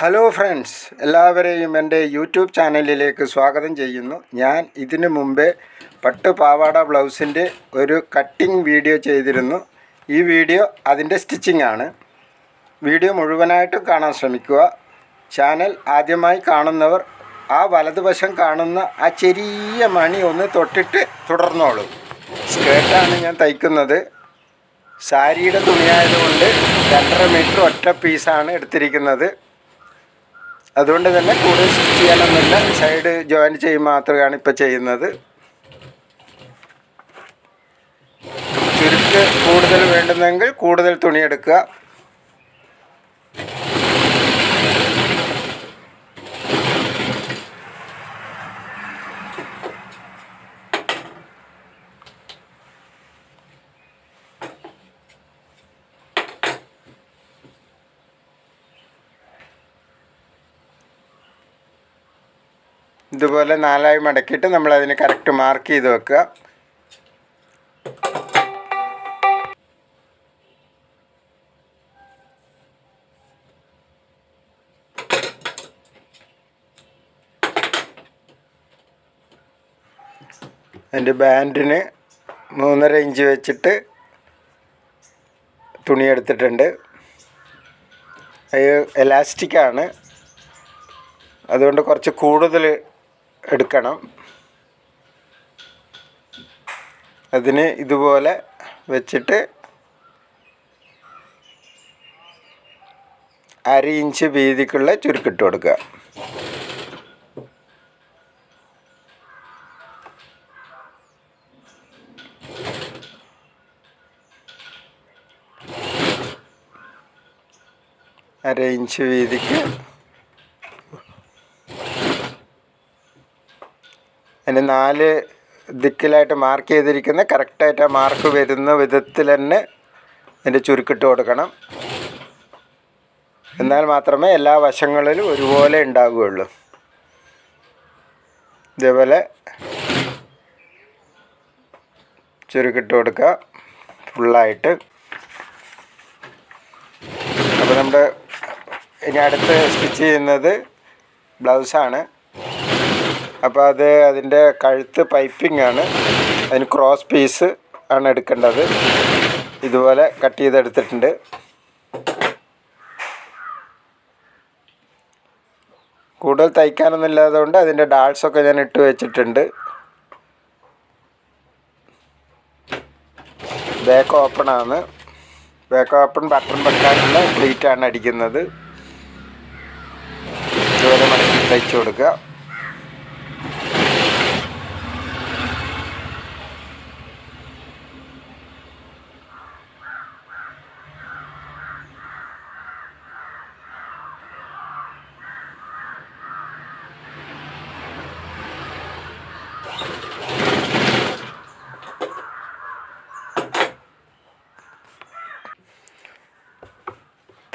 Hello friends, എല്ലാവരെയും എൻ്റെ YouTube ചാനലിലേക്ക് സ്വാഗതം ചെയ്യുന്നു. ഞാൻ ഇതിനു മുമ്പേ പട്ട് പാവാട ബ്ലൗസിൻ്റെ ഒരു കട്ടിംഗ് വീഡിയോ ചെയ്തിരുന്നു. ഈ വീഡിയോ അതിൻ്റെ സ്റ്റിച്ചിങ് ആണ്. വീഡിയോ മുഴുവനായിട്ടും കാണാൻ ശ്രമിക്കുക. ചാനൽ ആദ്യമായി കാണുന്നവർ ആ വലതുവശം കാണുന്ന ആ ചെറിയ മണി ഒന്ന് തൊട്ടിട്ട് തുടർന്നോളൂ. സ്കേർട്ടാണ് ഞാൻ തയ്ക്കുന്നത്. സാരിയുടെ തുണിയായതുകൊണ്ട് 2.5 മീറ്റർ ഒറ്റ പീസാണ് എടുത്തിരിക്കുന്നത്. അതുകൊണ്ട് തന്നെ കൂടുതൽ സ്റ്റിച്ച് ചെയ്യാനൊന്നുമില്ല. സൈഡ് ജോയിൻ ചെയ്യും മാത്രമാണ് ഇപ്പോൾ ചെയ്യുന്നത്. ചുരുക്ക് കൂടുതൽ വേണ്ടുന്നെങ്കിൽ കൂടുതൽ തുണി എടുക്കുക. ഇതുപോലെ 4 മടക്കിയിട്ട് നമ്മളതിന് കറക്റ്റ് മാർക്ക് ചെയ്ത് വെക്കുക. അതിൻ്റെ ബാൻഡിന് 3.5 ഇഞ്ച് വെച്ചിട്ട് തുണി എടുത്തിട്ടുണ്ട്. അത് എലാസ്റ്റിക്കാണ്, അതുകൊണ്ട് കുറച്ച് കൂടുതൽ എടുക്കണം. അതിന് ഇതുപോലെ വെച്ചിട്ട് 1/2 ഇഞ്ച് വീതിക്കുള്ള ചുരുക്കിട്ട് കൊടുക്കുക. അര ഇഞ്ച് വീതിക്ക് അതിന് 4 ദിക്കിലായിട്ട് മാർക്ക് ചെയ്തിരിക്കുന്ന കറക്റ്റായിട്ട് ആ മാർക്ക് വരുന്ന വിധത്തിൽ തന്നെ അതിൻ്റെ ചുരുക്കിട്ട് കൊടുക്കണം. എന്നാൽ മാത്രമേ എല്ലാ വശങ്ങളിലും ഒരുപോലെ ഉണ്ടാവുകയുള്ളൂ. ഇതേപോലെ ചുരുക്കിട്ട് കൊടുക്കുക ഫുള്ളായിട്ട്. അപ്പോൾ നമ്മുടെ ഇനി അടുത്ത് സ്റ്റിച്ച് ചെയ്യുന്നത് ബ്ലൗസാണ്. അപ്പോൾ അതിൻ്റെ കഴുത്ത് പൈപ്പിംഗ് ആണ്. അതിന് ക്രോസ് പീസ് ആണ് എടുക്കേണ്ടത്. ഇതുപോലെ കട്ട് ചെയ്തെടുത്തിട്ടുണ്ട്. കൂടുതൽ തയ്ക്കാനൊന്നും ഇല്ലാത്തതുകൊണ്ട് അതിൻ്റെ ഡാൾസൊക്കെ ഞാൻ ഇട്ട് വെച്ചിട്ടുണ്ട്. ബാക്ക് ഓപ്പണാണ്. ബാക്ക് ഓപ്പൺ ബട്ടൺ വെക്കാനുള്ള പ്ലീറ്റാണ് അടിക്കുന്നത്. ഇതുപോലെ മടക്കി തയ്ച്ചു കൊടുക്കുക.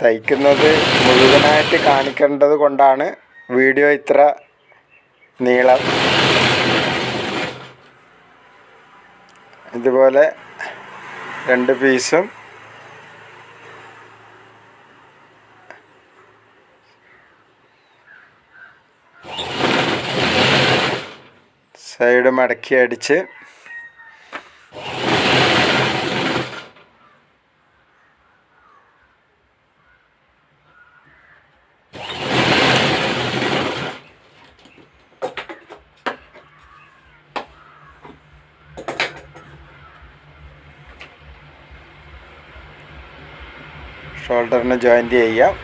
തയ്ക്കുന്നത് മുഴുവനായിട്ട് കാണിക്കേണ്ടത് കൊണ്ടാണ് വീഡിയോ ഇത്ര നീളം. ഇതുപോലെ 2 പീസും സൈഡ് മടക്കി അടിച്ച് ഷോൾഡറിന് ജോയിൻ്റ് ചെയ്യാം.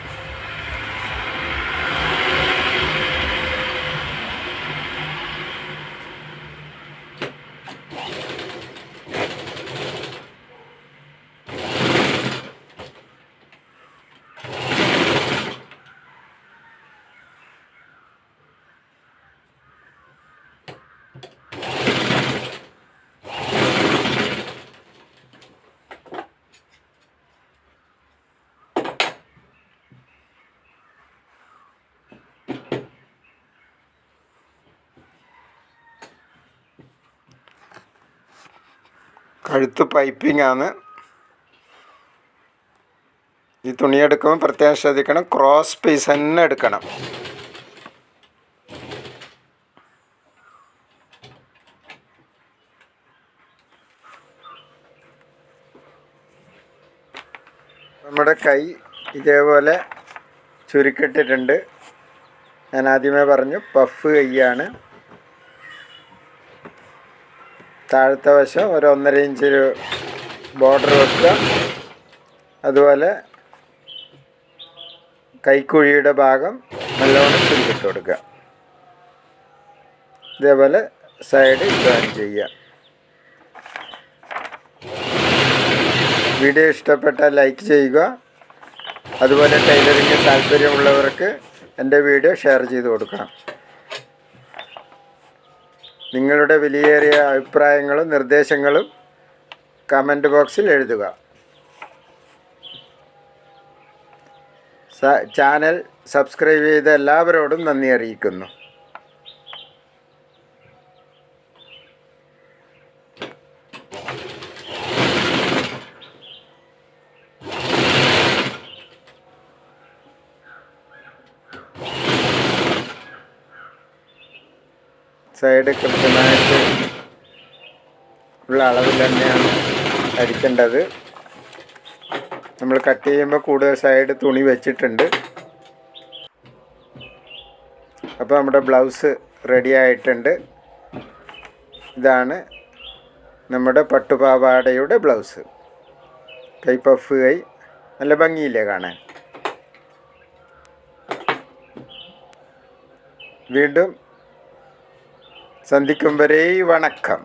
കഴുത്ത് പൈപ്പിംഗ് ആണ്. ഈ തുണി എടുക്കുമ്പോൾ പ്രത്യേകം ശ്രദ്ധിക്കണം, ക്രോസ് പീസ് തന്നെ എടുക്കണം. നമ്മുടെ കൈ ഇതേപോലെ ചുരുക്കിട്ടിട്ടുണ്ട്. ഞാൻ ആദ്യമേ പറഞ്ഞു പഫ് കൈയാണ്. താഴത്തെ വശം ഒരു 1.5 ഇഞ്ച് ബോർഡർ വെക്കുക. അതുപോലെ കൈക്കുഴിയുടെ ഭാഗം നല്ലോണം ചുരുക്കിട്ട് കൊടുക്കുക. ഇതേപോലെ സൈഡ് ജോയിൻ ചെയ്യുക. വീഡിയോ ഇഷ്ടപ്പെട്ടാൽ ലൈക്ക് ചെയ്യുക. അതുപോലെ ടൈലറിങ് താല്പര്യമുള്ളവർക്ക് എൻ്റെ വീഡിയോ ഷെയർ ചെയ്ത് കൊടുക്കണം. നിങ്ങളുടെ വിലയേറിയ അഭിപ്രായങ്ങളും നിർദ്ദേശങ്ങളും കമൻറ്റ് ബോക്സിൽ എഴുതുക. ചാനൽ സബ്സ്ക്രൈബ് ചെയ്ത എല്ലാവരോടും നന്ദി അറിയിക്കുന്നു. സൈഡ് കൃത്യമായിട്ട് ഉള്ള അളവിൽ തന്നെയാണ് അടിക്കേണ്ടത്. നമ്മൾ കട്ട് ചെയ്യുമ്പോൾ കൂടുതൽ സൈഡ് തുണി വെച്ചിട്ടുണ്ട്. അപ്പോൾ നമ്മുടെ ബ്ലൗസ് റെഡി ആയിട്ടുണ്ട്. ഇതാണ് നമ്മുടെ പട്ടുപാവാടയുടെ ബ്ലൗസ്. കൈ പഫ് കൈ, നല്ല ഭംഗിയില്ലേ കാണാൻ. വീണ്ടും സന്ധിക്കും വരെ വണക്കം.